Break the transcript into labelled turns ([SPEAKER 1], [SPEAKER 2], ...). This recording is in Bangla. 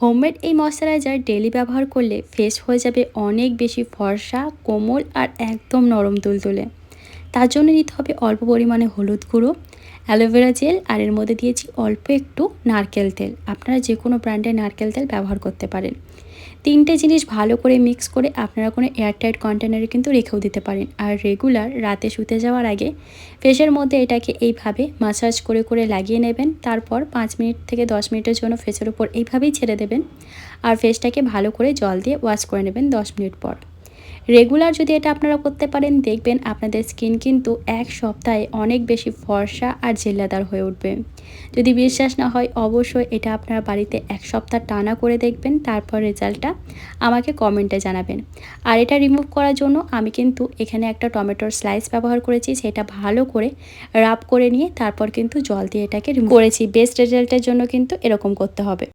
[SPEAKER 1] হোমমেড এই ময়শ্চারাইজার ডেলি ব্যবহার করলে ফেস হয়ে যাবে অনেক বেশি ফর্সা, কোমল আর একদম নরম তুলতুলে। তার জন্য নিতে হবে অল্প পরিমাণে হলুদ গুঁড়ো, অ্যালোভেরা জেল, আর এর মধ্যে দিয়েছি অল্প একটু নারকেল তেল। আপনারা যে কোনো ব্র্যান্ডের নারকেল তেল ব্যবহার করতে পারেন। তিনটে জিনিস ভালো করে মিক্স করে আপনারা কোনো এয়ারটাইট কন্টেনারে কিন্তু রেখেও দিতে পারেন। আর রেগুলার রাতে শুতে যাওয়ার আগে ফেসের মধ্যে এটাকে এইভাবে মাসাজ করে করে লাগিয়ে নেবেন। তারপর 5 মিনিট থেকে 10 মিনিটের জন্য ফেসের উপর এইভাবেই ছেড়ে দেবেন। আর ফেসটাকে ভালো করে জল দিয়ে ওয়াশ করে নেবেন 10 মিনিট পর। রেগুলার যদি এটা আপনারা করতে পারেন, দেখবেন আপনাদের স্কিন কিন্তু এক সপ্তাহে অনেক বেশি ফর্সা আর জেল্লাদার হয়ে উঠবে। যদি বিশ্বাস না হয়, অবশ্যই এটা আপনারা বাড়িতে 1 সপ্তাহ টানা করে দেখবেন, তারপর রেজাল্টটা আমাকে কমেন্টে জানাবেন। আর এটা রিমুভ করার জন্য আমি কিন্তু এখানে একটা টমেটোর স্লাইস ব্যবহার করেছি, সেটা ভালো করে রাব করে নিয়ে তারপর কিন্তু জল দিয়ে এটাকে রিমুভ করেছি। বেস্ট রেজাল্টের জন্য কিন্তু এরকম করতে হবে।